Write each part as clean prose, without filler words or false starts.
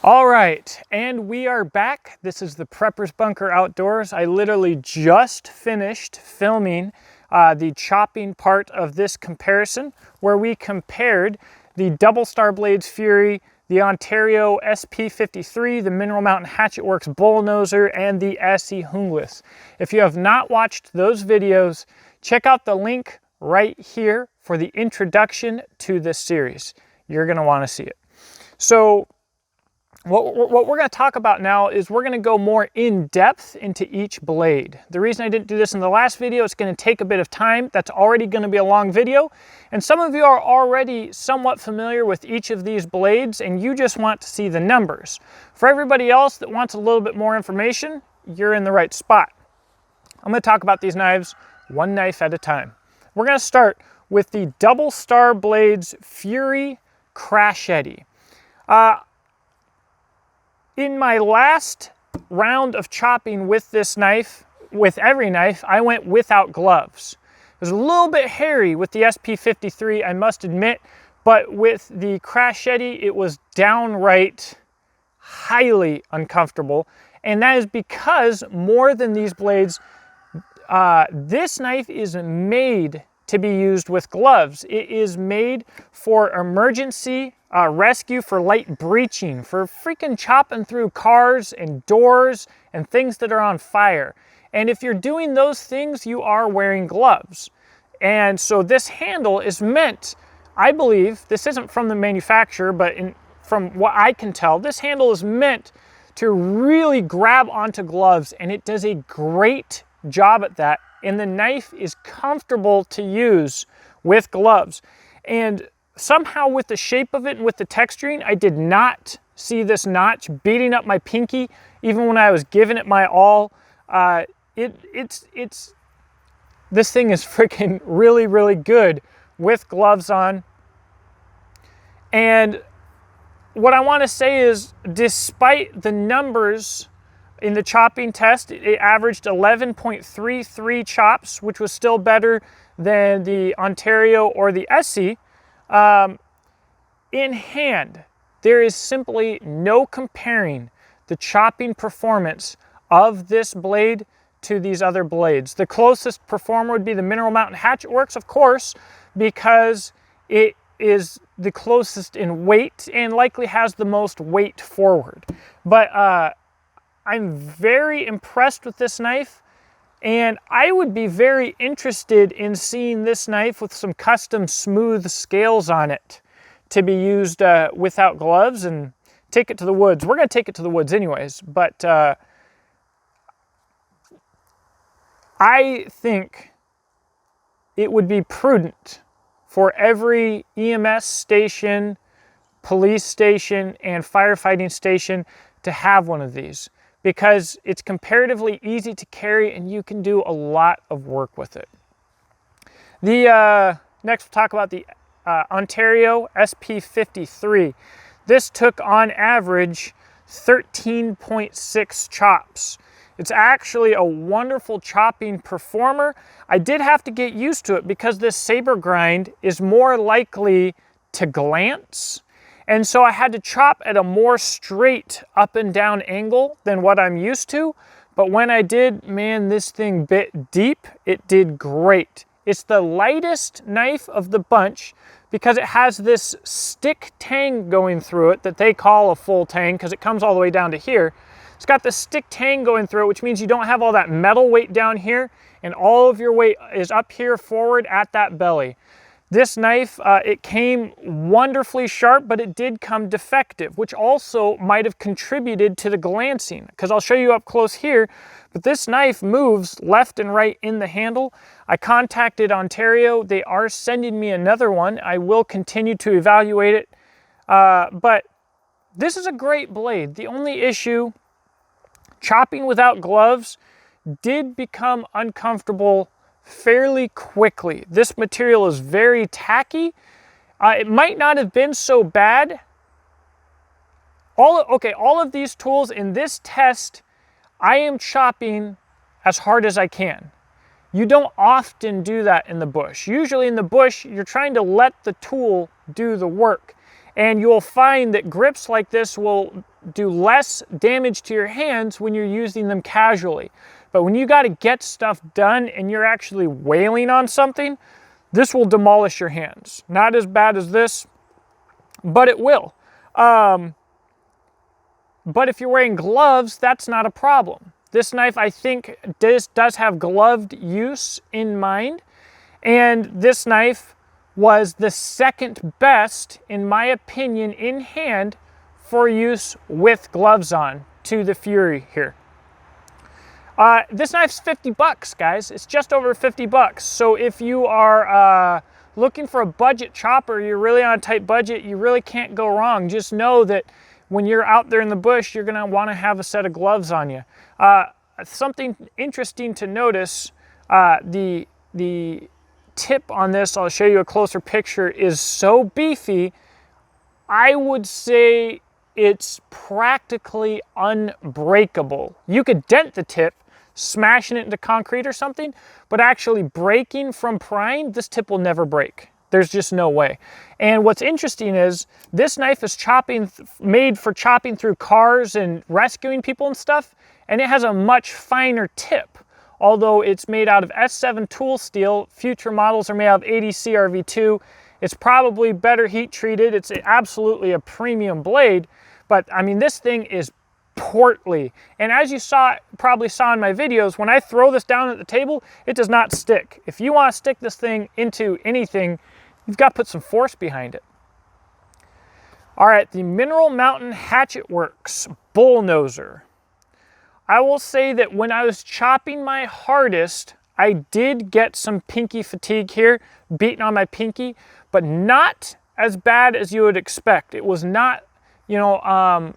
All right, and we are back. This is the Prepper's Bunker Outdoors. I literally just finished filming the chopping part of this comparison, where we compared the Double Star Blades Fury, the Ontario SP53, the Mineral Mountain Hatchet Works Bulldozer, and the SE Hungless. If you have not watched those videos, check out the link right here for the introduction to this series. You're going to want to see it. So what we're going to talk about now is we're going to go more in depth into each blade. The reason I didn't do this in the last video, it's going to take a bit of time. That's already going to be a long video. And some of you are already somewhat familiar with each of these blades and you just want to see the numbers. For everybody else that wants a little bit more information, you're in the right spot. I'm going to talk about these knives one knife at a time. We're going to start with the Double Star Blades Fury Crash Eddy. In my last round of chopping with this knife, with every knife, I went without gloves. It was a little bit hairy with the SP53, I must admit, but with the Crash Eddy, it was downright highly uncomfortable. And that is because more than these blades, this knife is made to be used with gloves. It is made for emergency rescue, for light breaching, for freaking chopping through cars and doors and things that are on fire. And if you're doing those things, you are wearing gloves. And so this handle is meant, I believe, this isn't from the manufacturer, but from what I can tell, this handle is meant to really grab onto gloves, and it does a great job at that. And the knife is comfortable to use with gloves. And somehow with the shape of it and with the texturing, I did not see this notch beating up my pinky, even when I was giving it my all. This thing is freaking really, really good with gloves on. And what I want to say is, despite the numbers in the chopping test, it averaged 11.33 chops, which was still better than the Ontario or the SE. In hand, there is simply no comparing the chopping performance of this blade to these other blades. The closest performer would be the Mineral Mountain Hatchet Works, of course, because it is the closest in weight and likely has the most weight forward. But I'm very impressed with this knife, and I would be very interested in seeing this knife with some custom smooth scales on it to be used without gloves and take it to the woods. We're going to take it to the woods anyways, but I think it would be prudent for every EMS station, police station, and firefighting station to have one of these, because it's comparatively easy to carry and you can do a lot of work with it. Next we'll talk about the Ontario SP53. This took on average 13.6 chops. It's actually a wonderful chopping performer. I did have to get used to it because this saber grind is more likely to glance. And so I had to chop at a more straight up and down angle than what I'm used to. But when I did, man, this thing bit deep. It did great. It's the lightest knife of the bunch because it has this stick tang going through it that they call a full tang because it comes all the way down to here. It's got the stick tang going through it, which means you don't have all that metal weight down here, and all of your weight is up here forward at that belly. This knife, it came wonderfully sharp, but it did come defective, which also might have contributed to the glancing, because I'll show you up close here, but this knife moves left and right in the handle. I contacted Ontario. They are sending me another one. I will continue to evaluate it, but this is a great blade. The only issue, chopping without gloves, did become uncomfortable fairly quickly. This material is very tacky. It might not have been so bad. All of these tools in this test, I am chopping as hard as I can. You don't often do that in the bush. Usually in the bush, you're trying to let the tool do the work. And you'll find that grips like this will do less damage to your hands when you're using them casually. But when you got to get stuff done and you're actually wailing on something, this will demolish your hands. Not as bad as this, but it will. But if you're wearing gloves, that's not a problem. This knife, I think, does have gloved use in mind. And this knife was the second best, in my opinion, in hand for use with gloves on to the Fury here. This knife's 50 bucks, guys. It's just over 50 bucks. So if you are looking for a budget chopper, you're really on a tight budget, you really can't go wrong. Just know that when you're out there in the bush, you're gonna wanna have a set of gloves on you. Something interesting to notice, the tip on this, I'll show you a closer picture, is so beefy, I would say it's practically unbreakable. You could dent the tip, smashing it into concrete or something, but actually breaking from prying, this tip will never break. There's just no way. And what's interesting is this knife is made for chopping through cars and rescuing people and stuff, and it has a much finer tip. Although it's made out of S7 tool steel, future models are made out of 80 CRV2. It's probably better heat treated. It's absolutely a premium blade, but I mean, this thing is portly. And as you probably saw in my videos, when I throw this down at the table, it does not stick. If you want to stick this thing into anything, you've got to put some force behind it. All right, the Mineral Mountain Hatchet Works Bulldozer. I will say that when I was chopping my hardest, I did get some pinky fatigue here, beating on my pinky, but not as bad as you would expect. It was not, you know,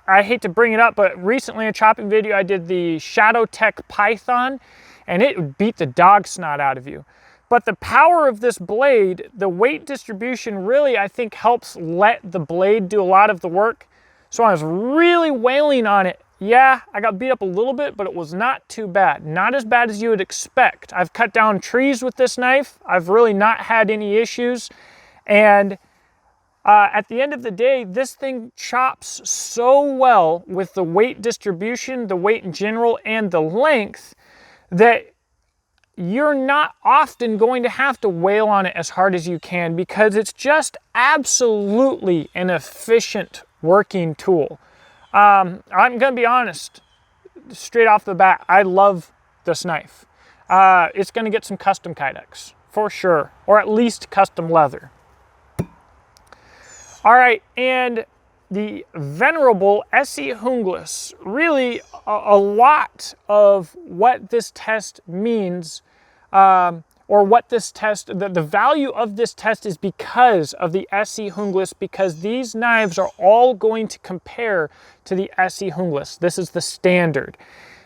I hate to bring it up, but recently in a chopping video, I did the Shadow Tech Python, and it would beat the dog snot out of you. But the power of this blade, the weight distribution really, I think, helps let the blade do a lot of the work. So I was really wailing on it. Yeah, I got beat up a little bit, but it was not too bad. Not as bad as you would expect. I've cut down trees with this knife. I've really not had any issues. And at the end of the day, this thing chops so well with the weight distribution, the weight in general, and the length that you're not often going to have to wail on it as hard as you can, because it's just absolutely an efficient working tool. I'm going to be honest, straight off the bat, I love this knife. It's going to get some custom kydex, for sure, or at least custom leather. All right, and the venerable S.E. Hungles, really a lot of what this test means, or what this test, the value of this test is because of the S.E. Hungles, because these knives are all going to compare to the S.E. Hungles. This is the standard.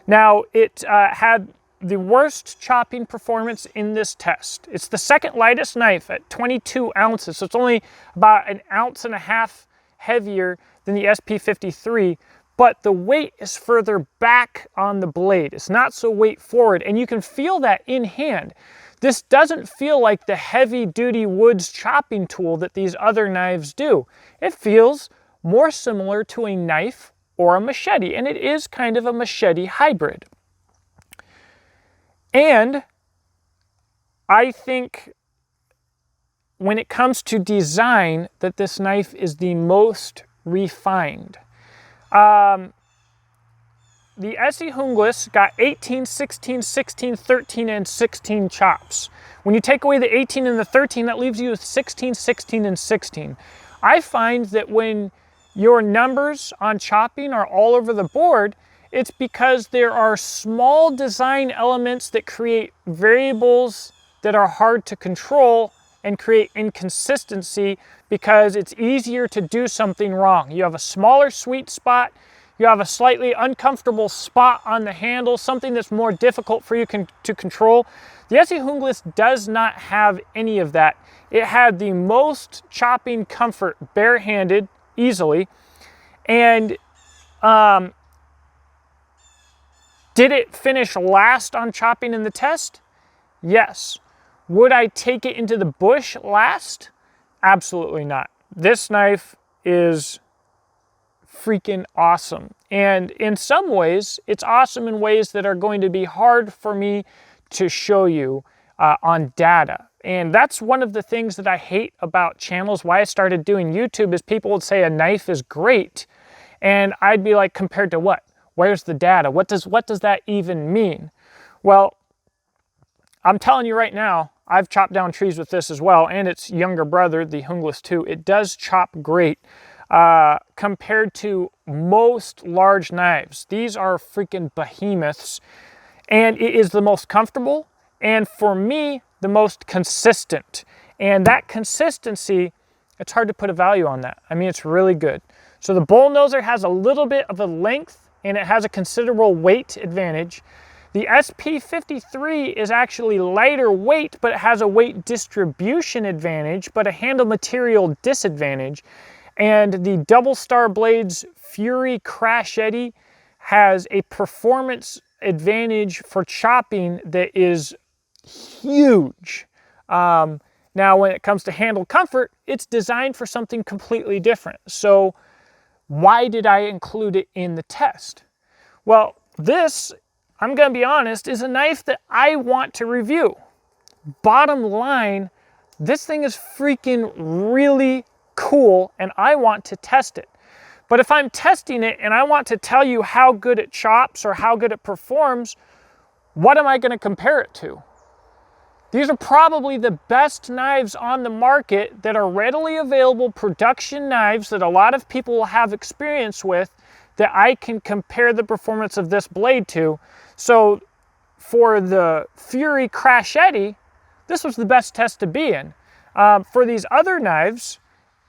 Now, it had the worst chopping performance in this test. It's the second lightest knife at 22 ounces, so it's only about 1.5 ounces heavier than the SP53, but the weight is further back on the blade. It's not so weight forward, and you can feel that in hand. This doesn't feel like the heavy-duty woods chopping tool that these other knives do. It feels more similar to a knife or a machete, and it is kind of a machete hybrid. And I think when it comes to design, that this knife is the most refined. The S.E. Hungles got 18, 16, 16, 13, and 16 chops. When you take away the 18 and the 13, that leaves you with 16, 16, and 16. I find that when your numbers on chopping are all over the board, it's because there are small design elements that create variables that are hard to control and create inconsistency, because it's easier to do something wrong. You have a smaller sweet spot, you have a slightly uncomfortable spot on the handle, something that's more difficult for you to control. The S.E. Hungles does not have any of that. It had the most chopping comfort barehanded, easily. And did it finish last on chopping in the test? Yes. Would I take it into the bush last? Absolutely not. this knife is freaking awesome. And in some ways, it's awesome in ways that are going to be hard for me to show you on data. And that's one of the things that I hate about channels. Why I started doing YouTube is people would say a knife is great. And I'd be like, compared to what? Where's the data? What does that even mean? Well, I'm telling you right now, I've chopped down trees with this as well, and its younger brother, the Hungless 2. It does chop great compared to most large knives. These are freaking behemoths, and it is the most comfortable, and for me, the most consistent. And that consistency, it's hard to put a value on that. I mean, it's really good. So the Bulldozer has a little bit of a length, and it has a considerable weight advantage. The SP53 is actually lighter weight, but it has a weight distribution advantage, but a handle material disadvantage. And the Double Star Blades Fury Crash Eddy has a performance advantage for chopping that is huge. Now, when it comes to handle comfort, it's designed for something completely different. So why did I include it in the test? Well, this, I'm going to be honest, is a knife that I want to review. Bottom line, this thing is freaking really cool and I want to test it. But if I'm testing it and I want to tell you how good it chops or how good it performs, what am I going to compare it to? These are probably the best knives on the market that are readily available production knives that a lot of people will have experience with that I can compare the performance of this blade to. So for the Fury Crash Eddy, this was the best test to be in. For these other knives,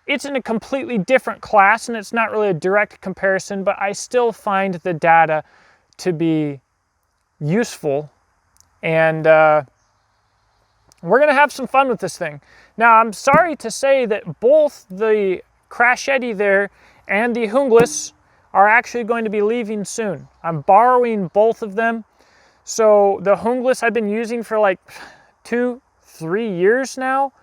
it's in a completely different class and it's not really a direct comparison, but I still find the data to be useful, and we're gonna have some fun with this thing. Now, I'm sorry to say that both the Crash Eddy there and the Hungless are actually going to be leaving soon. I'm borrowing both of them. So the Hungless I've been using for like 2-3 years now.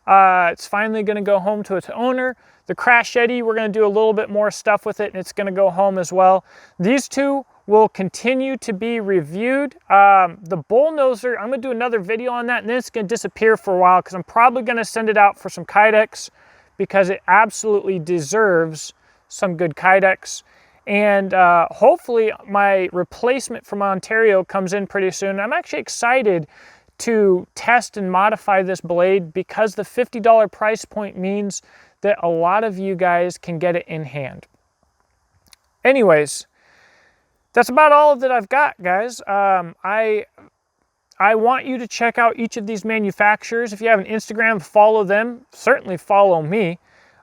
It's finally going to go home to its owner. The Crash Eddy, we're going to do a little bit more stuff with it and it's going to go home as well. These two will continue to be reviewed. The Bulldozer, I'm going to do another video on that and then it's going to disappear for a while because I'm probably going to send it out for some kydex because it absolutely deserves some good kydex. And hopefully my replacement from Ontario comes in pretty soon. I'm actually excited to test and modify this blade because the $50 price point means that a lot of you guys can get it in hand. Anyways, that's about all that I've got, guys. I want you to check out each of these manufacturers. If you have an Instagram, follow them. Certainly follow me.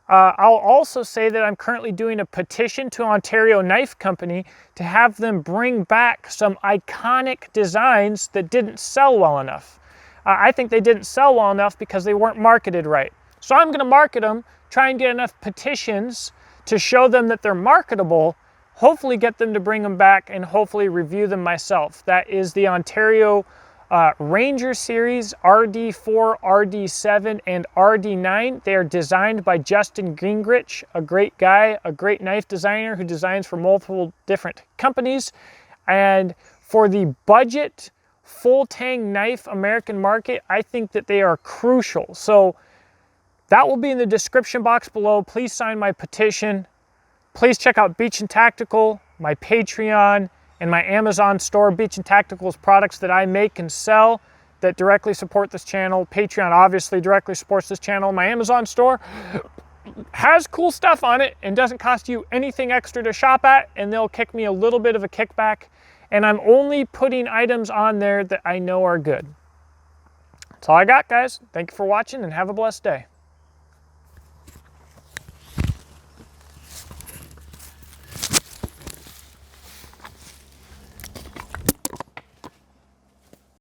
I'll also say that I'm currently doing a petition to Ontario Knife Company to have them bring back some iconic designs that didn't sell well enough. I think they didn't sell well enough because they weren't marketed right. So I'm going to market them, try and get enough petitions to show them that they're marketable, hopefully get them to bring them back and hopefully review them myself. That is the Ontario Ranger series, RD4, RD7, and RD9. They are designed by Justin Gingrich, a great guy, a great knife designer who designs for multiple different companies. And for the budget full tang knife American market, I think that they are crucial. So that will be in the description box below. Please sign my petition. Please check out Beach and Tactical, my Patreon, and my Amazon store. Beach and Tactical is products that I make and sell that directly support this channel. Patreon obviously directly supports this channel. My Amazon store has cool stuff on it and doesn't cost you anything extra to shop at, and they'll kick me a little bit of a kickback. And I'm only putting items on there that I know are good. That's all I got, guys. Thank you for watching and have a blessed day.